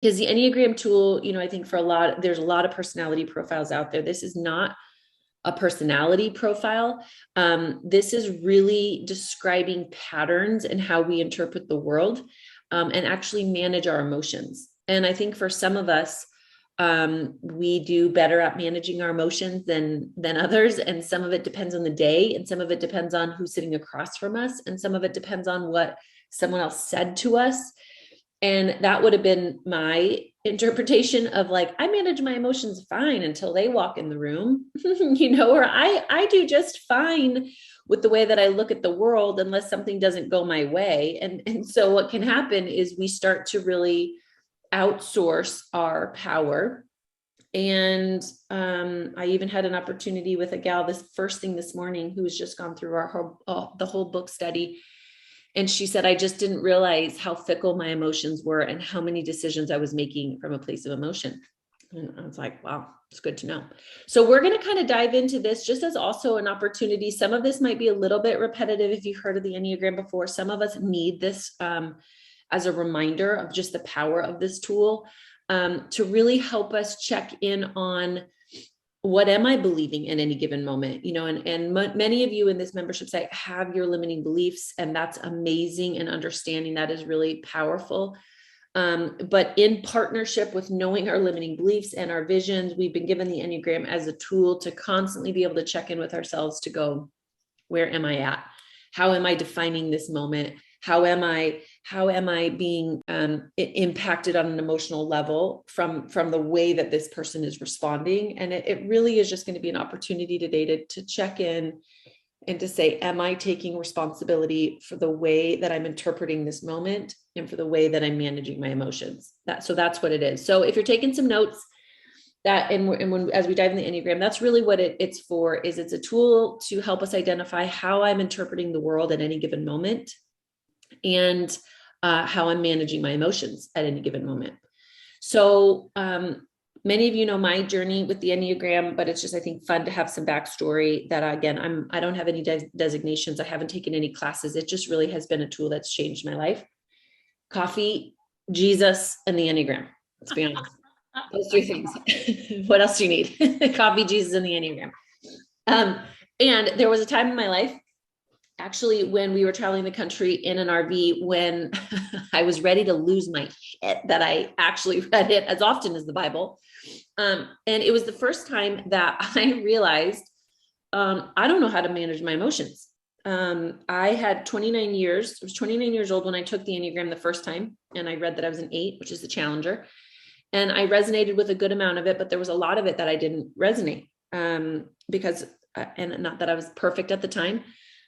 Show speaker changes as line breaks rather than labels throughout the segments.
because the Enneagram tool, I think there's a lot of personality profiles out there. This is not a personality profile. This is really describing patterns and how we interpret the world, and actually manage our emotions. And I think for some of us, we do better at managing our emotions than others. And some of it depends on the day, and some of it depends on who's sitting across from us, and some of it depends on what someone else said to us. And that would have been my interpretation of like, I manage my emotions fine until they walk in the room, or I do just fine with the way that I look at the world unless something doesn't go my way. And so what can happen is we start to really outsource our power. And I even had an opportunity with a gal this first thing this morning who has just gone through the whole book study. And she said, I just didn't realize how fickle my emotions were and how many decisions I was making from a place of emotion. And I was like, wow, it's good to know. So we're going to kind of dive into this just as also an opportunity. Some of this might be a little bit repetitive if you've heard of the Enneagram before. Some of us need this as a reminder of just the power of this tool, to really help us check in on what am I believing in any given moment, and many of you in this membership site have your limiting beliefs, and that's amazing. And understanding that is really powerful. But in partnership with knowing our limiting beliefs and our visions, we've been given the Enneagram as a tool to constantly be able to check in with ourselves to go, where am I at? How am I defining this moment? How am I being impacted on an emotional level from the way that this person is responding? And it really is just going to be an opportunity today to check in and to say, am I taking responsibility for the way that I'm interpreting this moment and for the way that I'm managing my emotions? So that's what it is. So if you're taking some notes, as we dive in the Enneagram, that's really what it's for. It's a tool to help us identify how I'm interpreting the world at any given moment, and how I'm managing my emotions at any given moment. So many of you know my journey with the Enneagram, but it's just, I think, fun to have some backstory that, again, I don't have any designations. I haven't taken any classes. It just really has been a tool that's changed my life. Coffee, Jesus, and the Enneagram. Let's be honest. Those three things. What else do you need? Coffee, Jesus, and the Enneagram. And there was a time in my life, actually, when we were traveling the country in an RV, when I was ready to lose my shit, that I actually read it as often as the Bible. And it was the first time that I realized I don't know how to manage my emotions. I had 29 years. I was 29 years old when I took the Enneagram the first time, and I read that I was an 8, which is the challenger. And I resonated with a good amount of it, but there was a lot of it that I didn't resonate, because, and not that I was perfect at the time,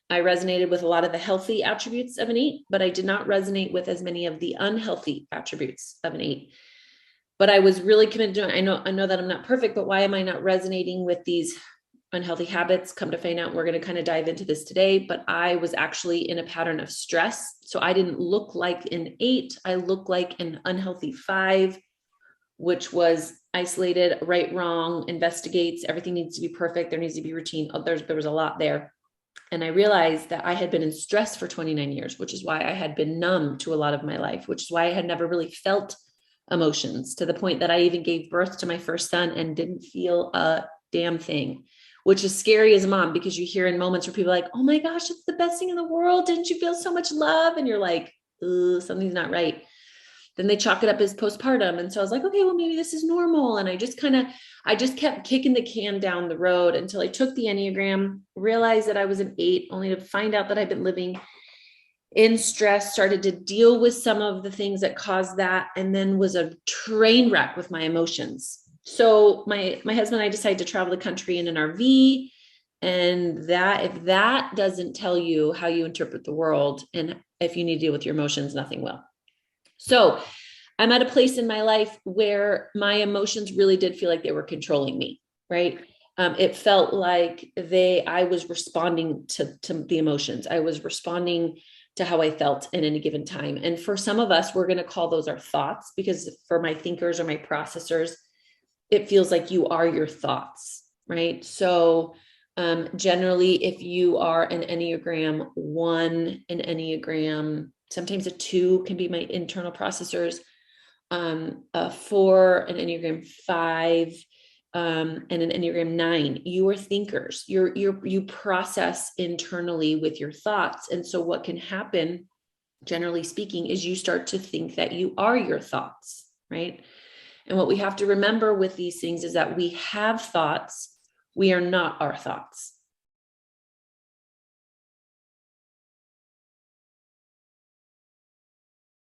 I resonated with a lot of the healthy attributes of an 8, but I did not resonate with as many of the unhealthy attributes of an 8. But I was really committed to it. I know that I'm not perfect, but why am I not resonating with these unhealthy habits? Come to find out, we're going to kind of dive into this today, but I was actually in a pattern of stress. So I didn't look like an 8. I looked like an unhealthy 5, which was isolated, right, wrong, investigates, everything needs to be perfect. There needs to be routine. There was a lot there. And I realized that I had been in stress for 29 years, which is why I had been numb to a lot of my life, which is why I had never really felt emotions, to the point that I even gave birth to my first son and didn't feel a damn thing, which is scary as a mom, because you hear in moments where people are like, oh my gosh, it's the best thing in the world. Didn't you feel so much love? And you're like, something's not right. Then they chalk it up as postpartum. And so I was like, okay, well, maybe this is normal. And I just kept kicking the can down the road until I took the Enneagram, realized that I was an 8, only to find out that I've been living in stress, started to deal with some of the things that caused that, and then was a train wreck with my emotions. So my husband and I decided to travel the country in an RV. And that, if that doesn't tell you how you interpret the world, and if you need to deal with your emotions, nothing will. So I'm at a place in my life where my emotions really did feel like they were controlling me, right? It felt like I was responding to the emotions. I was responding to how I felt in any given time. And for some of us, we're going to call those our thoughts, because for my thinkers or my processors, it feels like you are your thoughts, right? So generally, if you are an Enneagram 1, an Enneagram, sometimes a 2 can be my internal processors. a 4, an Enneagram 5, and an Enneagram 9, you are thinkers. You process internally with your thoughts. And so what can happen, generally speaking, is you start to think that you are your thoughts, right? And what we have to remember with these things is that we have thoughts. We are not our thoughts.